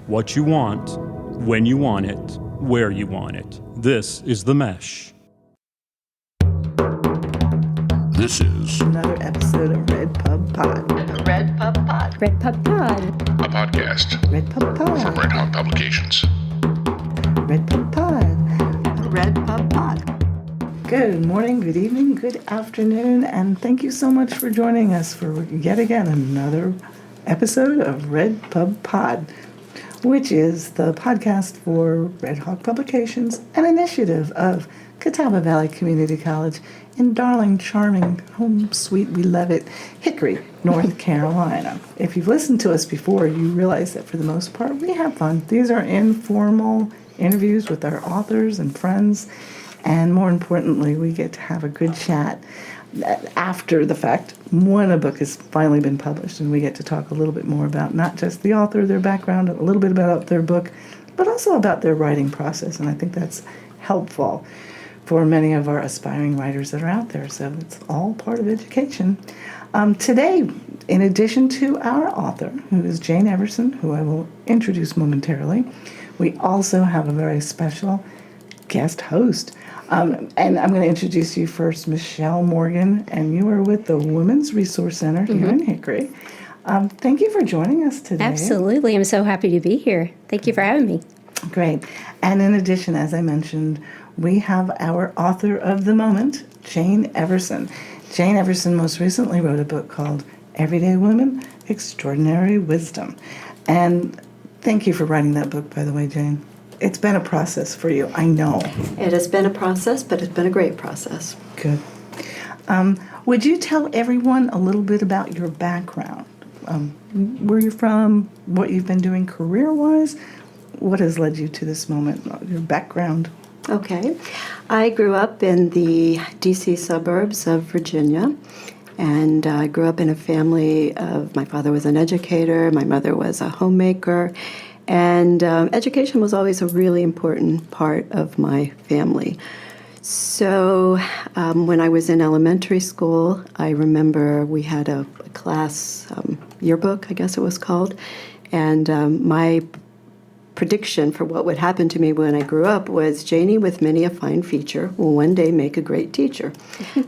What you want, when you want it, where you want it. This is The Mesh. This is another episode of RedPubPod. RedPubPod. RedPubPod. a podcast RedPubPod. from Red Publications. RedPubPod. RedPubPod. Good morning, good evening, good afternoon, and thank you so much for joining us for yet again another episode of RedPubPod, which is the podcast for Red Hawk Publications, an initiative of Catawba Valley Community College in darling, charming, home sweet, we love it, Hickory, North Carolina. If you've listened to us before, you realize that for the most part, we have fun. These are informal interviews with our authors and friends, and more importantly, we get to have a good chat after the fact when a book has finally been published, and we get to talk a little bit more about not just the author, their background, a little bit about their book, but also about their writing process, and I think that's helpful for many of our aspiring writers that are out there. So it's all part of education. Today, in addition to our author, who is Jane Everson, who I will introduce momentarily, we also have a very special guest host. And I'm going to introduce you first, Michelle Morgan, and you are with the Women's Resource Center here in Hickory. Thank you for joining us today. Absolutely. I'm so happy to be here. Thank you for having me. Great. And in addition, as I mentioned, we have our author of the moment, Jane Everson. Jane Everson most recently wrote a book called Everyday Women, Extraordinary Wisdom. And thank you for writing that book, by the way, Jane. It's been a process for you, I know. It has been a process, but it's been a great process. Good. Would you tell everyone a little bit about your background? Where you're from, what you've been doing career-wise, what has led you to this moment, your background? Okay. I grew up in the D.C. suburbs of Virginia, and I grew up in a family of, my father was an educator, my mother was a homemaker, and education was always a really important part of my family. So when I was in elementary school, I remember we had a class yearbook, I guess it was called, and my prediction for what would happen to me when I grew up was Janie, with many a fine feature, will one day make a great teacher.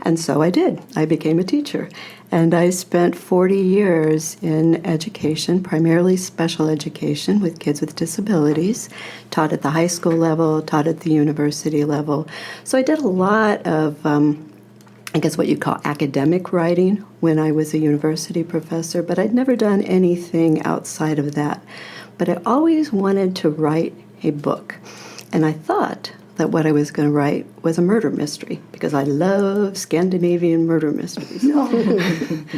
And so I did. I became a teacher. And I spent 40 years in education, primarily special education with kids with disabilities, taught at the high school level, taught at the university level. So I did a lot of, I guess what you'd call academic writing when I was a university professor, but I'd never done anything outside of that. But I always wanted to write a book. And I thought that what I was going to write was a murder mystery, because I love Scandinavian murder mysteries.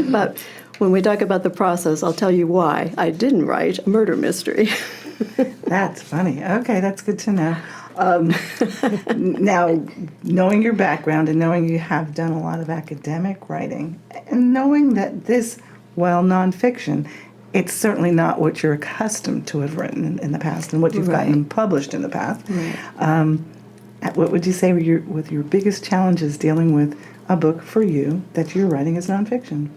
But when we talk about the process, I'll tell you why I didn't write a murder mystery. That's funny. Okay, that's good to know. Now, knowing your background and knowing you have done a lot of academic writing, and knowing that this, while nonfiction, it's certainly not what you're accustomed to have written in the past and what you've gotten published in the past. Right. What would you say were your biggest challenges dealing with a book for you that you're writing as nonfiction?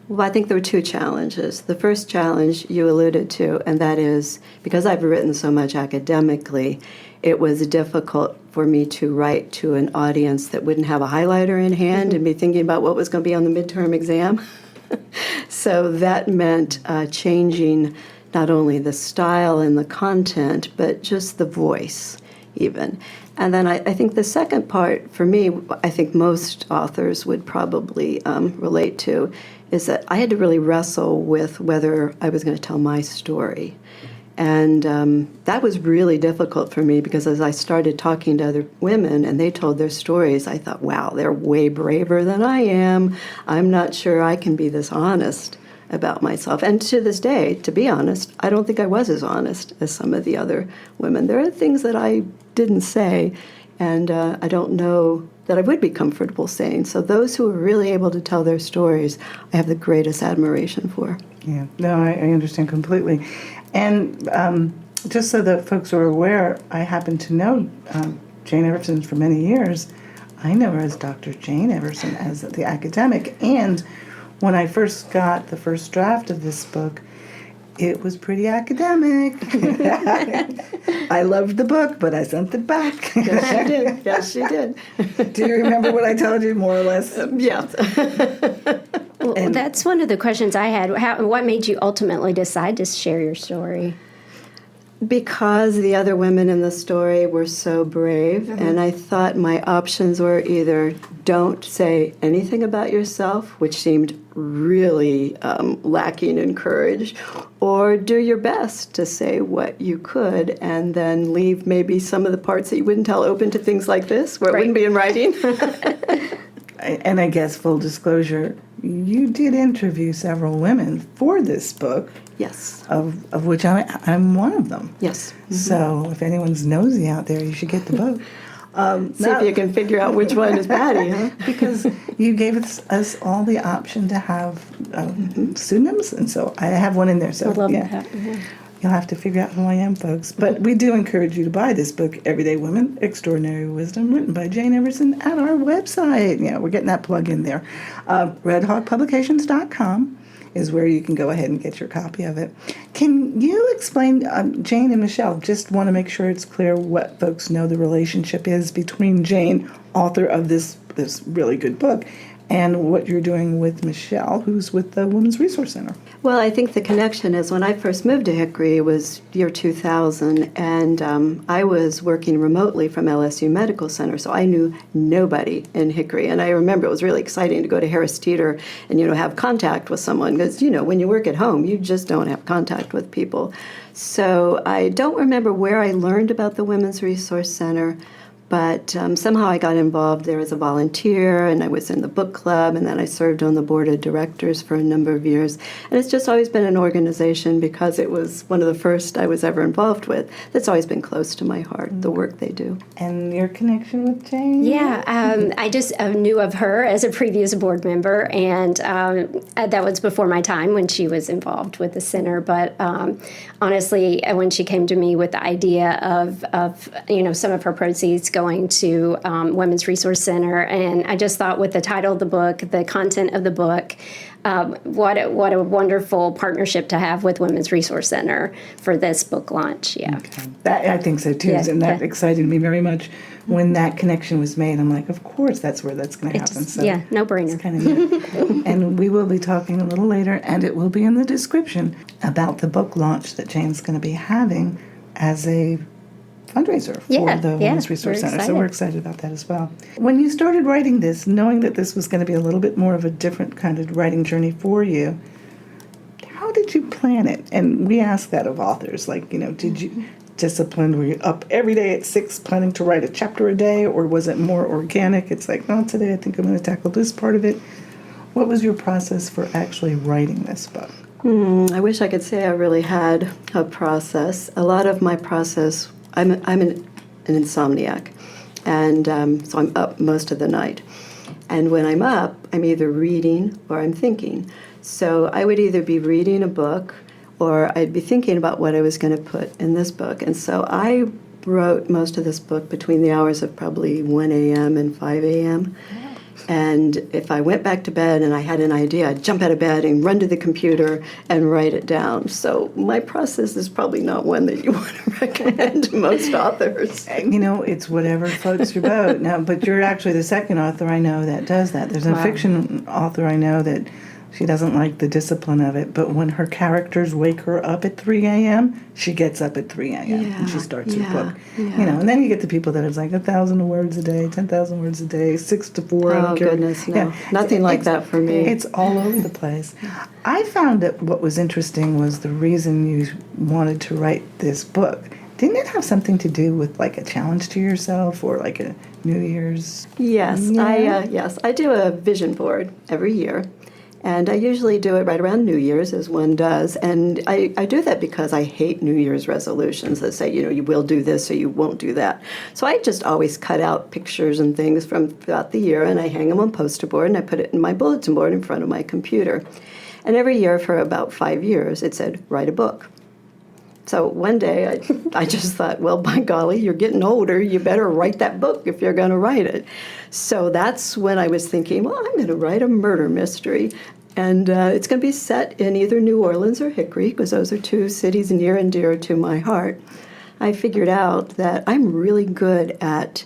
Well, I think there were two challenges. The first challenge you alluded to, and that is because I've written so much academically, it was difficult for me to write to an audience that wouldn't have a highlighter in hand and be thinking about what was going to be on the midterm exam. So that meant changing not only the style and the content, but just the voice even. And then I think the second part, for me, I think most authors would probably relate to, is that I had to really wrestle with whether I was going to tell my story. And that was really difficult for me, because as I started talking to other women and they told their stories, I thought, wow, they're way braver than I am. I'm not sure I can be this honest about myself. And to this day, to be honest, I don't think I was as honest as some of the other women. There are things that I didn't say, and I don't know that I would be comfortable saying. So those who are really able to tell their stories, I have the greatest admiration for. Yeah, no, I understand completely. And just so that folks are aware, I happen to know Jane Everson for many years. I know her as Dr. Jane Everson, as the academic. And when I first got the first draft of this book, It was pretty academic. I loved the book, but I sent it back. Yes, she did. Yes, she did. Do you remember what I told you, more or less? Yeah. Well, that's one of the questions I had. What made you ultimately decide to share your story? Because the other women in the story were so brave, and I thought my options were either don't say anything about yourself, which seemed really lacking in courage, or do your best to say what you could and then leave maybe some of the parts that you wouldn't tell open to things like this, where it wouldn't be in writing. And I guess, full disclosure, you did interview several women for this book. Yes. Of which I'm one of them. Yes. So if anyone's nosy out there, you should get the book. See if you can figure out which one is Patty, huh? Because you gave us all the option to have pseudonyms, and so I have one in there. So I love yeah. that. Yeah. You'll have to figure out who I am, folks. But we do encourage you to buy this book, Everyday Women, Extraordinary Wisdom, written by Jane Everson, at our website. Yeah, we're getting that plug in there. RedHawkPublications.com is where you can go ahead and get your copy of it. Can you explain, Jane and Michelle, just want to make sure it's clear what folks know the relationship is between Jane, author of this really good book, and what you're doing with Michelle, who's with the Women's Resource Center. Well, I think the connection is when I first moved to Hickory, it was year 2000, and I was working remotely from LSU Medical Center, so I knew nobody in Hickory. And I remember it was really exciting to go to Harris Teeter and, have contact with someone, because, when you work at home, you just don't have contact with people. So I don't remember where I learned about the Women's Resource Center, but somehow I got involved there as a volunteer, and I was in the book club, and then I served on the board of directors for a number of years. And it's just always been an organization, because it was one of the first I was ever involved with, that's always been close to my heart, the work they do. And your connection with Jane? Yeah, I just knew of her as a previous board member, and that was before my time when she was involved with the center. But honestly, when she came to me with the idea of some of her proceeds going to Women's Resource Center, and I just thought, with the title of the book, the content of the book, what a wonderful partnership to have with Women's Resource Center for this book launch. Yeah, okay. That, I think so too, Yeah, and that yeah. excited me very much when that connection was made. I'm like, of course, that's where that's going to happen. It's, So yeah, no brainer. it's kind of neat. And we will be talking a little later, and it will be in the description, about the book launch that Jane's going to be having as a fundraiser for the Women's Resource Center. So we're excited about that as well. When you started writing this, knowing that this was going to be a little bit more of a different kind of writing journey for you, how did you plan it? And we ask that of authors, did you disciplined? Were you up every day at 6 planning to write a chapter a day, or was it more organic? It's like, no, today I think I'm going to tackle this part of it. What was your process for actually writing this book? I wish I could say I really had a process. A lot of my process, I'm an insomniac, and so I'm up most of the night. And when I'm up, I'm either reading or I'm thinking. So I would either be reading a book, or I'd be thinking about what I was going to put in this book. And so I wrote most of this book between the hours of probably 1 a.m. and 5 a.m. And if I went back to bed and I had an idea, I'd jump out of bed and run to the computer and write it down. So my process is probably not one that you want to recommend to most authors. It's whatever floats your boat. Now, but you're actually the second author I know that does that. There's a fiction author I know that she doesn't like the discipline of it, but when her characters wake her up at 3 a.m., she gets up at 3 a.m. and she starts her book. And then you get the people that it's like 1,000 words a day, 10,000 words a day, 6 to 4. Oh, goodness, no. Yeah. Nothing like that for me. It's all over the place. I found that what was interesting was the reason you wanted to write this book. Didn't it have something to do with like a challenge to yourself, or like a New Year's? Yes, I do a vision board every year. And I usually do it right around New Year's, as one does. And I do that because I hate New Year's resolutions that say, you will do this or you won't do that. So I just always cut out pictures and things from throughout the year, and I hang them on poster board, and I put it in my bulletin board in front of my computer. And every year for about 5 years, it said, write a book. So one day I just thought, well, by golly, you're getting older. You better write that book if you're going to write it. So that's when I was thinking, well, I'm going to write a murder mystery. And it's going to be set in either New Orleans or Hickory, because those are two cities near and dear to my heart. I figured out that I'm really good at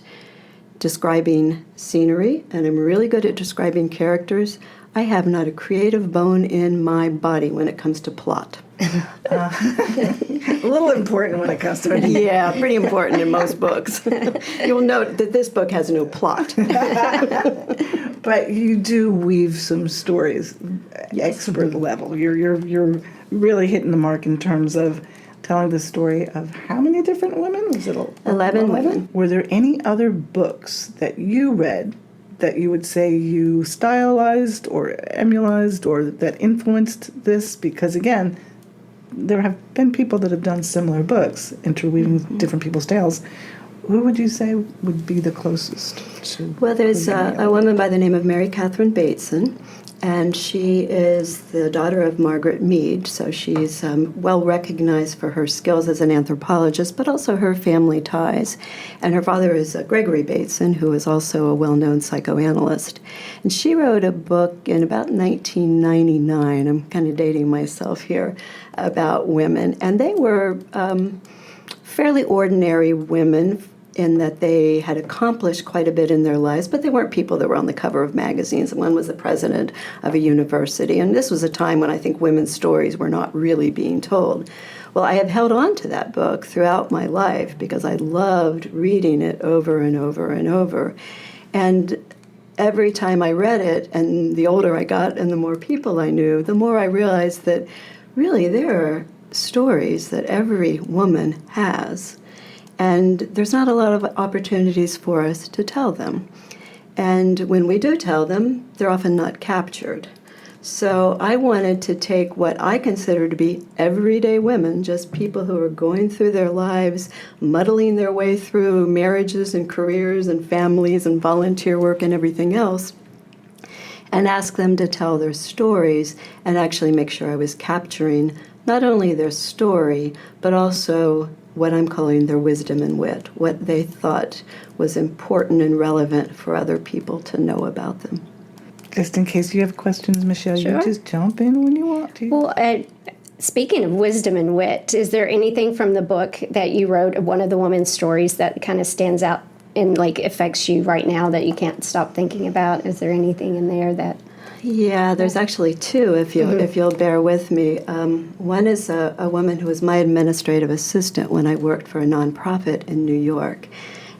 describing scenery, and I'm really good at describing characters. I have not a creative bone in my body when it comes to plot. A little important when it comes to it. Yeah, pretty important in most books. You'll note that this book has no plot. But you do weave some stories, expert level. You're really hitting the mark in terms of telling the story of how many different women? Was it 11 women. Were there any other books that you read that you would say you stylized or emulized or that influenced this? Because again, there have been people that have done similar books, interweaving different people's tales. Who would you say would be the closest to? Well, there's a woman by the name of Mary Catherine Bateson, and she is the daughter of Margaret Mead, so she's well recognized for her skills as an anthropologist, but also her family ties. And her father is Gregory Bateson, who is also a well-known psychoanalyst. And she wrote a book in about 1999, I'm kind of dating myself here, about women. And they were fairly ordinary women in that they had accomplished quite a bit in their lives, but they weren't people that were on the cover of magazines. One was the president of a university, and this was a time when I think women's stories were not really being told. Well, I have held on to that book throughout my life because I loved reading it over and over and over. And every time I read it, and the older I got and the more people I knew, the more I realized that really there are stories that every woman has. And there's not a lot of opportunities for us to tell them. And when we do tell them, they're often not captured. So I wanted to take what I consider to be everyday women, just people who are going through their lives, muddling their way through marriages and careers and families and volunteer work and everything else, and ask them to tell their stories and actually make sure I was capturing not only their story, but also what I'm calling their wisdom and wit, what they thought was important and relevant for other people to know about them. Just in case you have questions, Michelle, Sure. you just jump in when you want to. Well, speaking of wisdom and wit, is there anything from the book that you wrote, one of the woman's stories, that kind of stands out and like affects you right now that you can't stop thinking about? Is there anything in there that... Yeah, there's actually two, if you'll bear with me. One is a woman who was my administrative assistant when I worked for a nonprofit in New York.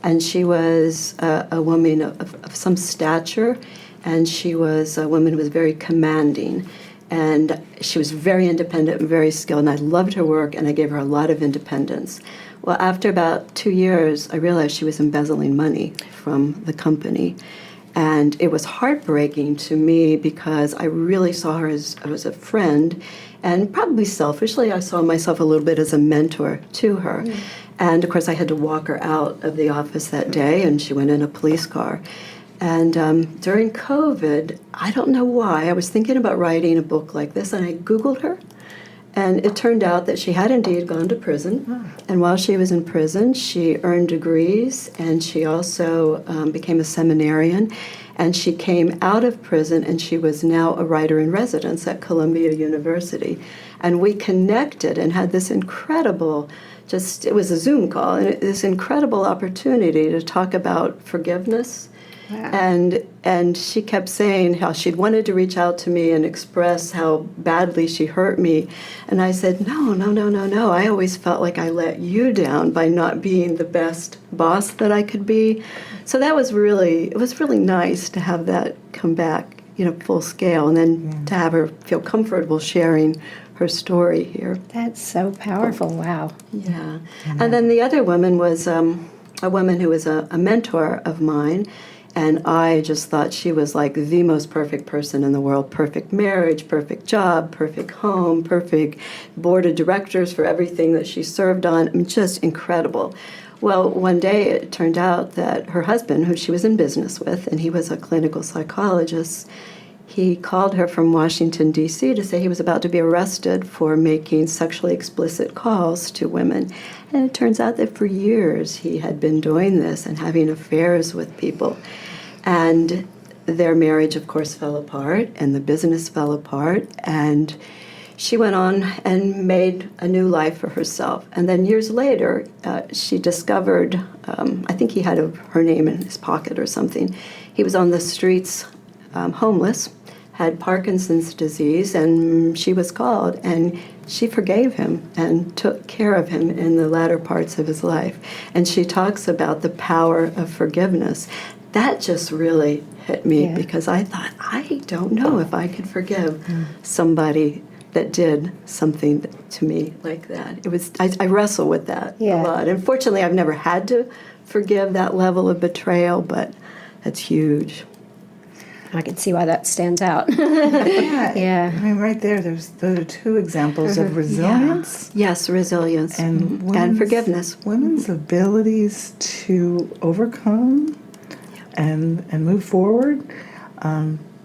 And she was a woman of some stature, and she was a woman who was very commanding. And she was very independent and very skilled, and I loved her work, and I gave her a lot of independence. Well, after about 2 years, I realized she was embezzling money from the company. And it was heartbreaking to me because I really saw her as a friend, and probably selfishly, I saw myself a little bit as a mentor to her. Mm. And of course, I had to walk her out of the office that day, and she went in a police car. And during COVID, I don't know why, I was thinking about writing a book like this, and I Googled her. And it turned out that she had indeed gone to prison. Oh. And while she was in prison, she earned degrees, and she also became a seminarian. And she came out of prison, and she was now a writer in residence at Columbia University. And we connected and had this incredible, it was a Zoom call, and this incredible opportunity to talk about forgiveness. Wow. And she kept saying how she'd wanted to reach out to me and express how badly she hurt me. And I said, no. I always felt like I let you down by not being the best boss that I could be. So it was really nice to have that come back, full scale, and then to have her feel comfortable sharing her story here. That's so powerful. Wow. Yeah. And then the other woman was a woman who was a mentor of mine. And I just thought she was like the most perfect person in the world. Perfect marriage, perfect job, perfect home, perfect board of directors for everything that she served on. I mean, just incredible. Well, one day it turned out that her husband, who she was in business with, and he was a clinical psychologist, he called her from Washington, D.C. to say he was about to be arrested for making sexually explicit calls to women. And it turns out that for years he had been doing this and having affairs with people. And their marriage, of course, fell apart, and the business fell apart, and she went on and made a new life for herself. And then years later, she discovered, I think he had her name in his pocket or something. He was on the streets, homeless, had Parkinson's disease, and she was called, and she forgave him and took care of him in the latter parts of his life. And she talks about the power of forgiveness. That just really hit me because I thought, I don't know if I could forgive somebody that did something to me like that. It was I wrestle with that a lot. And fortunately, I've never had to forgive that level of betrayal, but that's huge. I can see why that stands out. Yeah. I mean, right there, those are two examples of resilience. Yes, resilience and forgiveness. Women's abilities to overcome and move forward.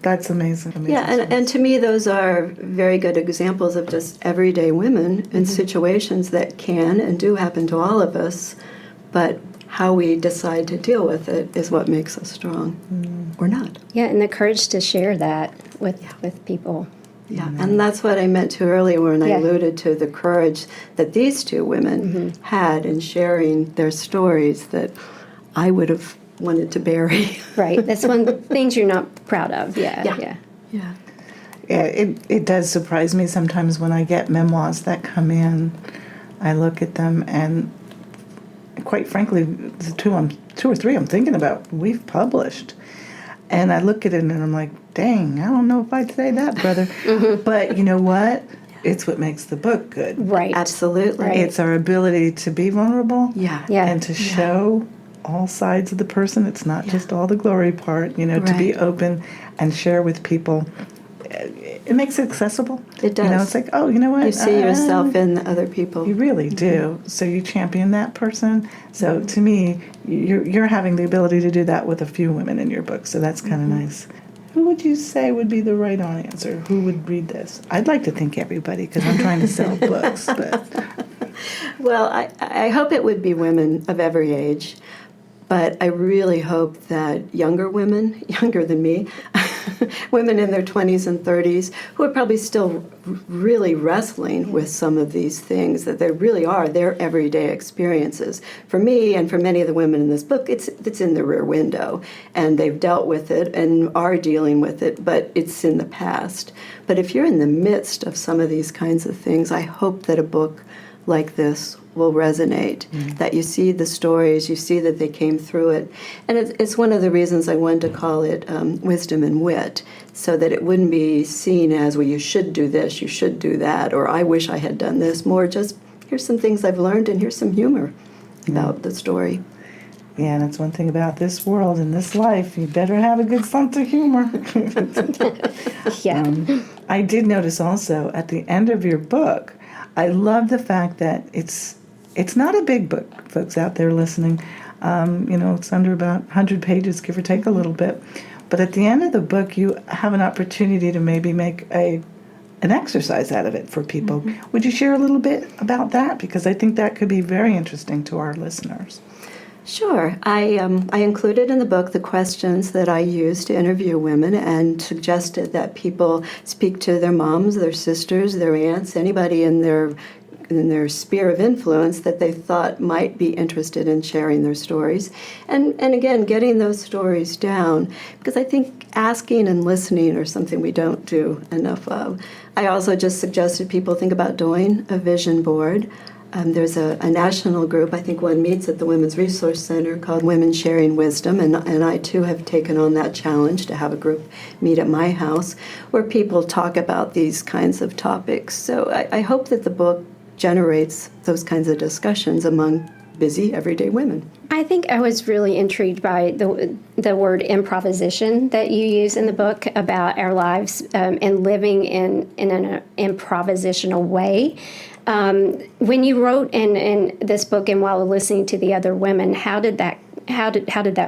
That's amazing. Yeah, and to me, those are very good examples of just everyday women in situations that can and do happen to all of us, but how we decide to deal with it is what makes us strong or not. Yeah, and the courage to share that with people. Yeah, and that's what I meant to earlier when I alluded to the courage that these two women had in sharing their stories that I would have wanted to bury. Right, that's one of the things you're not proud of. Yeah, it does surprise me sometimes when I get memoirs that come in. I look at them and, quite frankly, the two or three I'm thinking about, we've published. And I look at it and I'm like, dang, I don't know if I'd say that, brother. But you know what? It's what makes the book good. Right. Absolutely. Right. It's our ability to be vulnerable and to show all sides of the person. It's not just all the glory part, to be open and share with people. It makes it accessible. It does. It's like, oh, you know what? You see yourself in the other people. You really do. So you champion that person. So to me, you're having the ability to do that with a few women in your book. So that's kind of nice. Who would you say would be the right on answer? Who would read this? I'd like to think everybody because I'm trying to sell books. But Well, I hope it would be women of every age. But I really hope that younger women, younger than me, women in their 20s and 30s, who are probably still really wrestling with some of these things, that they really are their everyday experiences. For me and for many of the women in this book, it's in the rear window, and they've dealt with it and are dealing with it, but it's in the past. But if you're in the midst of some of these kinds of things, I hope that a book like this will resonate, that you see the stories, you see that they came through it. And it's one of the reasons I wanted to call it Wisdom and Wit, so that it wouldn't be seen as, well, you should do this, you should do that, or I wish I had done this. More just, here's some things I've learned and here's some humor about the story. yeah, and that's one thing about this world and this life. You better have a good sense of humor. I did notice also at the end of your book, I love the fact that it's not a big book, folks out there listening. It's under about 100 pages, give or take a little bit. But at the end of the book, you have an opportunity to maybe make an exercise out of it for people. Would you share a little bit about that? Because I think that could be very interesting to our listeners. Sure. I included in the book the questions that I used to interview women and suggested that people speak to their moms, their sisters, their aunts, anybody in their sphere of influence that they thought might be interested in sharing their stories. And again, getting those stories down, because I think asking and listening are something we don't do enough of. I also just suggested people think about doing a vision board. There's a national group, I think one meets at the Women's Resource Center, called Women Sharing Wisdom, and I too have taken on that challenge to have a group meet at my house where people talk about these kinds of topics. So I hope that the book generates those kinds of discussions among busy, everyday women. I think I was really intrigued by the word improvisation that you use in the book about our lives and living in an improvisational way. When you wrote in this book and while listening to the other women, how did that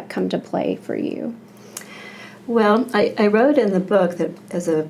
come to play for you? Well, I wrote in the book that as a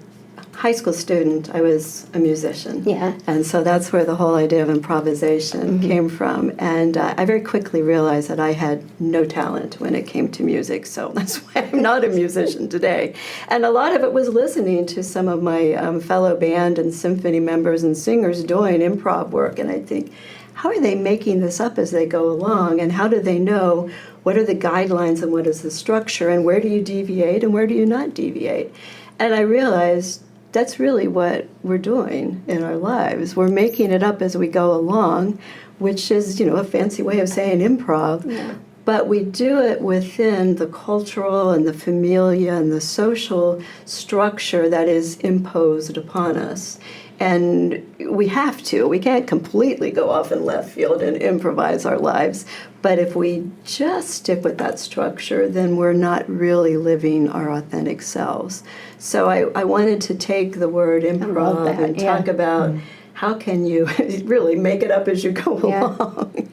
high school student, I was a musician. Yeah. And so that's where the whole idea of improvisation came from. And I very quickly realized that I had no talent when it came to music. So that's why I'm not a musician today. And a lot of it was listening to some of my fellow band and symphony members and singers doing improv work. And I think, how are they making this up as they go along? And how do they know what are the guidelines and what is the structure? And where do you deviate and where do you not deviate? And I realized that's really what we're doing in our lives. We're making it up as we go along, which is, a fancy way of saying improv. Yeah. But we do it within the cultural and the familia and the social structure that is imposed upon us. And we have to. We can't completely go off in left field and improvise our lives. But if we just stick with that structure, then we're not really living our authentic selves. So I wanted to take the word improv and talk about how can you really make it up as you go along.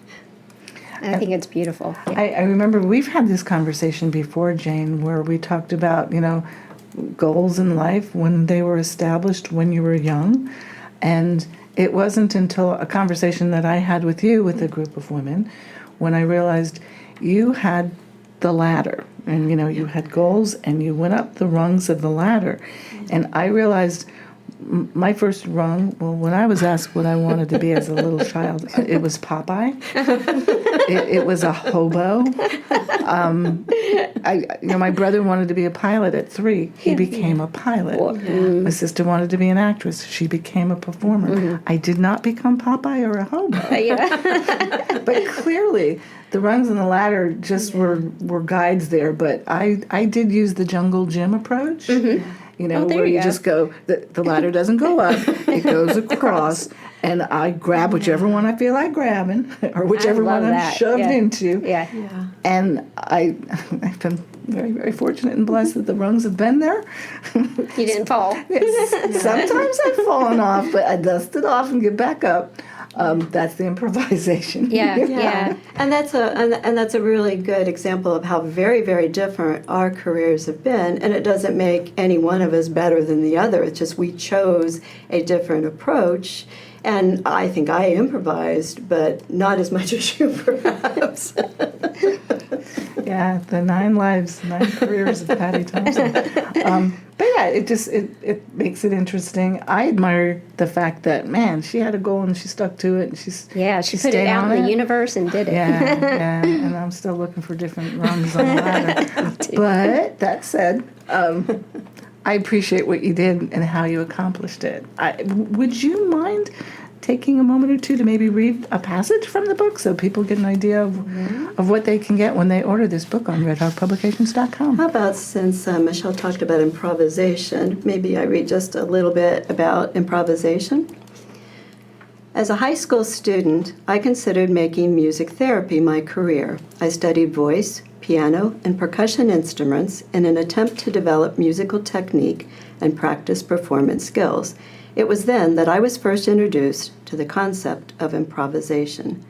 I think it's beautiful. Yeah. I remember we've had this conversation before, Jane, where we talked about, goals in life when they were established when you were young. And it wasn't until a conversation that I had with you with a group of women when I realized you had the ladder and, you had goals and you went up the rungs of the ladder. And I realized my first rung, when I was asked what I wanted to be as a little child, it was Popeye. It was a hobo. My brother wanted to be a pilot at 3. He became a pilot. My sister wanted to be an actress. She became a performer. I did not become Popeye or a hobo. But clearly, the rungs on the ladder just were guides there. But I did use the jungle gym approach. Where you just go, the ladder doesn't go up, it goes across, and I grab whichever one I feel like grabbing, or whichever one I'm shoved into. Yeah. And I've been very, very fortunate and blessed that the rungs have been there. You didn't fall. Sometimes I've fallen off, but I dust it off and get back up. That's the improvisation. Yeah. And that's a really good example of how very, very different our careers have been. And it doesn't make any one of us better than the other. It's just we chose a different approach. And I think I improvised, but not as much as you, perhaps. Yeah, the 9 careers of Patty Thompson. But yeah, it makes it interesting. I admire the fact that, man, she had a goal and she stuck to it. And she put it out in the universe and did it. Yeah, and I'm still looking for different rungs on the ladder. But that said, I appreciate what you did and how you accomplished it. Would you mind taking a moment or two to maybe read a passage from the book so people get an idea of what they can get when they order this book on RedPubPublications.com? How about, since Michelle talked about improvisation, maybe I read just a little bit about improvisation? As a high school student, I considered making music therapy my career. I studied voice, piano, and percussion instruments in an attempt to develop musical technique and practice performance skills. It was then that I was first introduced to the concept of improvisation.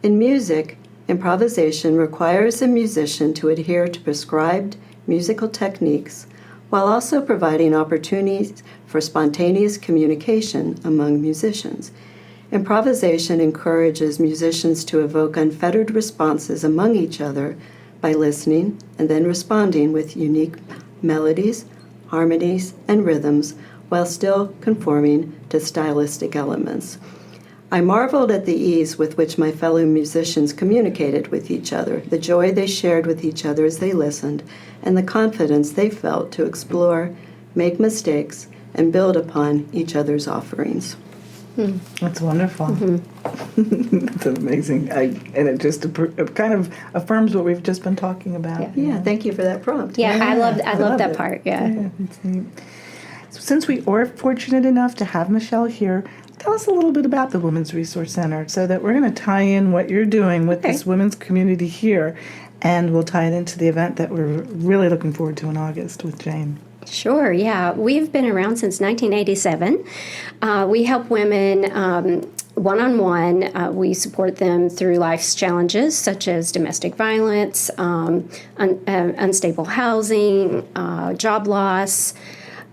In music, improvisation requires a musician to adhere to prescribed musical techniques while also providing opportunities for spontaneous communication among musicians. Improvisation encourages musicians to evoke unfettered responses among each other by listening and then responding with unique melodies, harmonies, and rhythms while still conforming to stylistic elements. I marveled at the ease with which my fellow musicians communicated with each other, the joy they shared with each other as they listened, and the confidence they felt to explore, make mistakes, and build upon each other's offerings. That's wonderful. That's amazing. And it just kind of affirms what we've just been talking about. Yeah, thank you for that prompt. Yeah, I love that part. Yeah. It's neat. Since we are fortunate enough to have Michelle here, tell us a little bit about the Women's Resource Center so that we're going to tie in what you're doing with this women's community here, and we'll tie it into the event that we're really looking forward to in August with Jane. Sure, yeah. We've been around since 1987. We help women one-on-one. We support them through life's challenges such as domestic violence, unstable housing, job loss,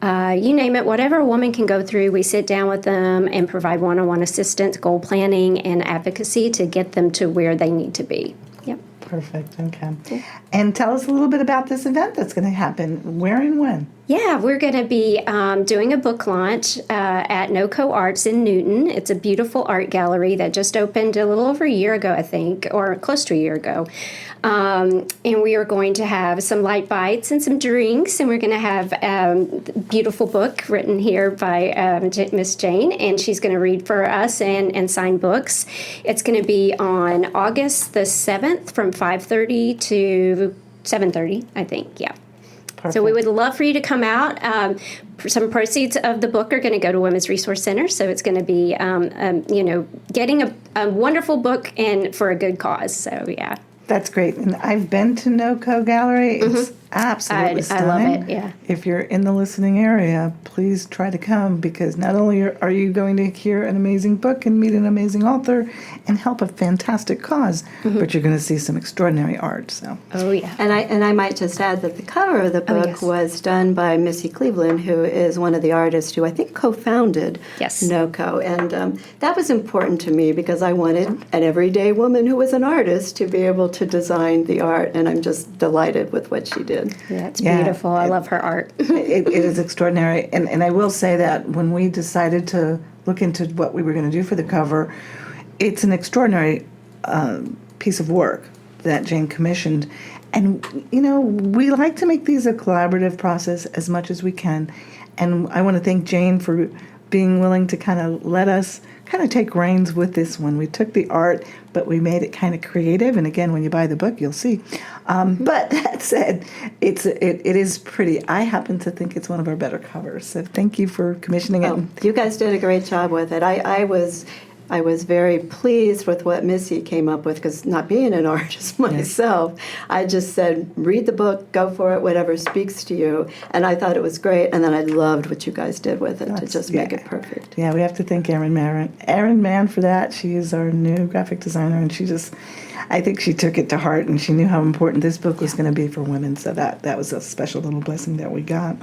you name it, whatever a woman can go through, we sit down with them and provide one-on-one assistance, goal planning, and advocacy to get them to where they need to be. Yep. Perfect. Okay. And tell us a little bit about this event that's going to happen. Where and when? Yeah, we're going to be doing a book launch at NoCo Arts in Newton. It's a beautiful art gallery that just opened a little over a year ago, I think, or close to a year ago. And we are going to have some light bites and some drinks, and we're going to have a beautiful book written here by Miss Jane, and she's going to read for us and sign books. It's going to be on August the 7th from 5:30 to 7:30, I think, yeah. Perfect. So we would love for you to come out. Some proceeds of the book are going to go to Women's Resource Center, so it's going to be, getting a wonderful book and for a good cause. So yeah, That's great. And I've been to NoCo Gallery. It's absolutely stunning. I love it, yeah. If you're in the listening area, please try to come, because not only are you going to hear an amazing book and meet an amazing author and help a fantastic cause, but you're going to see some extraordinary art. So. Oh yeah. And I might just add that the cover of the book yes. was done by Missy Cleveland, who is one of the artists who I think co-founded Yes. NoCo. And that was important to me because I wanted an everyday woman who was an artist to be able to design the art, and I'm just delighted with what she did. Yeah, it's Yeah, beautiful. I love her art. It is extraordinary. And I will say that when we decided to look into what we were going to do for the cover, it's an extraordinary piece of work that Jane commissioned. And, we like to make these a collaborative process as much as we can. And I want to thank Jane for being willing to kind of let us kind of take reins with this one. We took the art, but we made it kind of creative. And again, when you buy the book, you'll see. But that said, it is pretty. I happen to think it's one of our better covers. So thank you for commissioning it. Oh, you guys did a great job with it. I was very pleased with what Missy came up with, because not being an artist myself, I just said, read the book, go for it, whatever speaks to you. And I thought it was great, and then I loved what you guys did with it to just make it perfect. Yeah, we have to thank Erin Mann for that. She is our new graphic designer, and I think she took it to heart, and she knew how important this book was going to be for women. So that was a special little blessing that we got.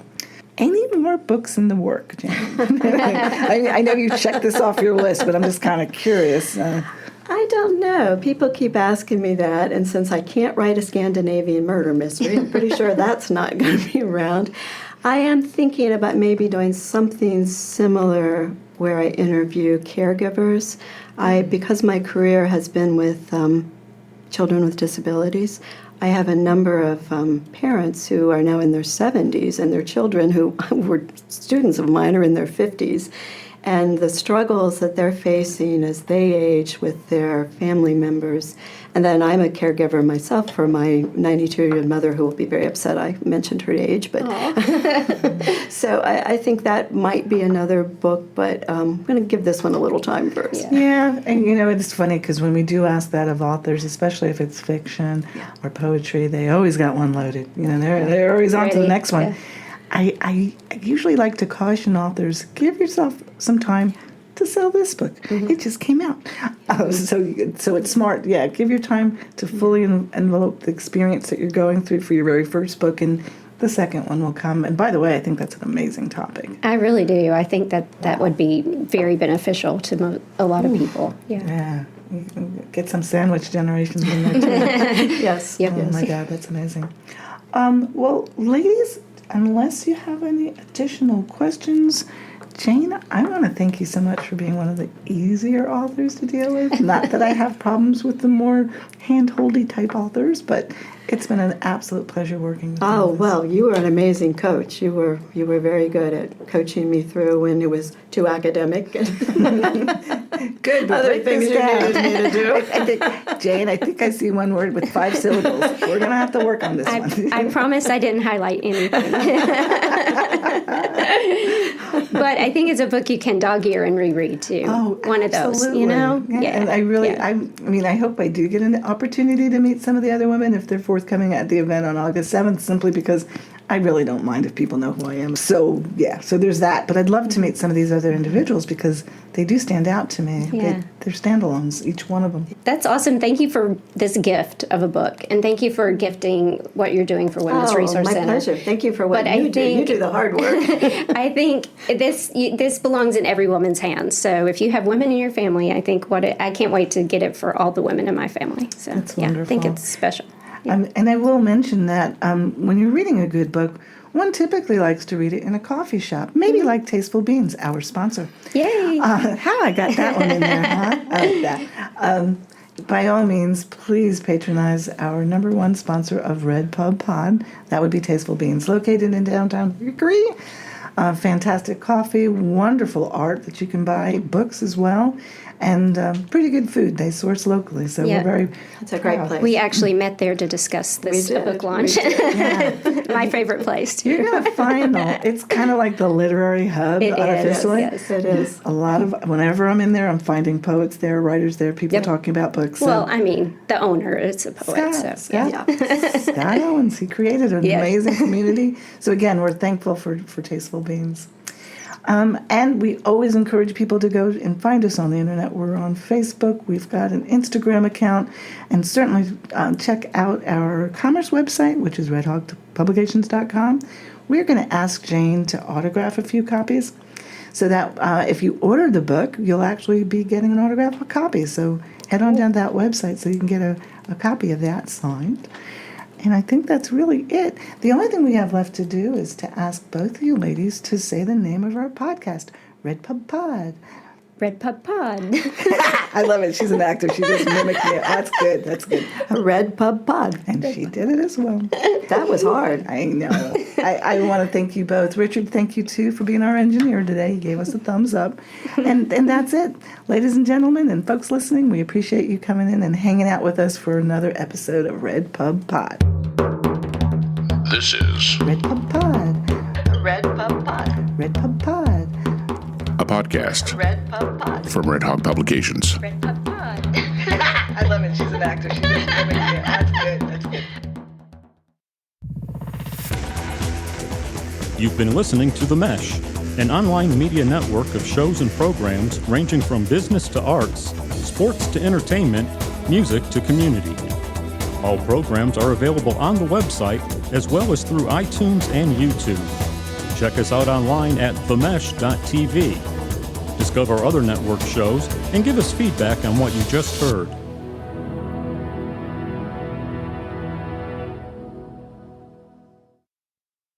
Any more books in the work, Jane? I know you checked this off your list, but I'm just kind of curious. I don't know. People keep asking me that, and since I can't write a Scandinavian murder mystery, I'm pretty sure that's not going to be around. I am thinking about maybe doing something similar where I interview caregivers. Because my career has been with children with disabilities, I have a number of parents who are now in their 70s, and their children who were students of mine are in their 50s. And the struggles that they're facing as they age with their family members. And then I'm a caregiver myself for my 92-year-old mother, who will be very upset I mentioned her age. But so I think that might be another book, but I'm going to give this one a little time first. Yeah, and it's funny because when we do ask that of authors, especially if it's fiction or poetry, they always got one loaded. They're always on to the next one. Yeah. I usually like to caution authors, give yourself some time to sell this book. It just came out. So it's smart. Yeah, give your time to fully envelope the experience that you're going through for your very first book, and the second one will come. And by the way, I think that's an amazing topic. I really do. I think that would be very beneficial to a lot of people. Yeah. Yeah. You can get some sandwich generations in there, too. Yes. Yep. Oh, my God, that's amazing. Well, ladies, unless you have any additional questions, Jane, I want to thank you so much for being one of the easier authors to deal with. Not that I have problems with the more hand-holdy type authors, but it's been an absolute pleasure working with you. Oh, well, you were an amazing coach. You were very good at coaching me through when it was too academic. Good, but Other break things this you down. needed me to do. I think, Jane, I think I see one word with 5 syllables. We're going to have to work on this one. I promise I didn't highlight anything. But I think it's a book you can dog ear and reread too. Oh, one of those, absolutely. Yeah. And I hope I do get an opportunity to meet some of the other women if they're forthcoming at the event on August 7th, simply because I really don't mind if people know who I am. So, yeah, so there's that. But I'd love to meet some of these other individuals because they do stand out to me. Yeah. They're standalones, each one of them. That's awesome. Thank you for this gift of a book, and thank you for gifting what you're doing for Women's Resource my Center. pleasure. Thank you for what But you I do. You think- do the hard work. I think this belongs in every woman's hands. So if you have women in your family, I think I can't wait to get it for all the women in my family. So That's yeah, I think wonderful. it's special. And I will mention that when you're reading a good book, one typically likes to read it in a coffee shop, maybe like Tasteful Beans, our sponsor. Yay! How I got that one in there, huh? I like that. By all means, please patronize our number one sponsor of RedPubPod. That would be Tasteful Beans, located in downtown Hickory. Fantastic coffee, wonderful art that you can buy, books as well, and pretty good food. They source locally, so Yeah. we're very It's a great proud. place. We actually met there to discuss this We did. book launch. We My favorite place. Too. You're going to find it's kind of like the literary hub It is, unofficially. yes. It is. A lot of, whenever I'm in there, I'm finding poets there, writers there, people talking about books. Well, I mean, the owner is a poet, so Scott, Yeah. Scott Owens, he created an Yes. amazing community. So again, we're thankful for Tasteful Beans. And we always encourage people to go and find us on the internet. We're on Facebook. We've got an Instagram account. And certainly check out our commerce website, which is redhogpublications.com. We're going to ask Jane to autograph a few copies so that if you order the book, you'll actually be getting an autographed copy. So head on down to that website so you can get a copy of that signed. And I think that's really it. The only thing we have left to do is to ask both of you ladies to say the name of our podcast, RedPubPod. RedPubPod. I love it. She's an actor. She just mimicked me. That's good. That's good. RedPubPod. And she did it as well. That was hard. I know. I want to thank you both. Richard, thank you too for being our engineer today. He gave us a thumbs up. And that's it. Ladies and gentlemen and folks listening, we appreciate you coming in and hanging out with us for another episode of RedPubPod. This is RedPubPod. RedPubPod. RedPubPod. a podcast RedPubPod. from Red Hog Publications. I love it. She's an actor. She just mimicked me. That's good. That's good. You've been listening to The Mesh, an online media network of shows and programs ranging from business to arts, sports to entertainment, music to community. All programs are available on the website as well as through iTunes and YouTube. Check us out online at themesh.tv. Discover other network shows and give us feedback on what you just heard.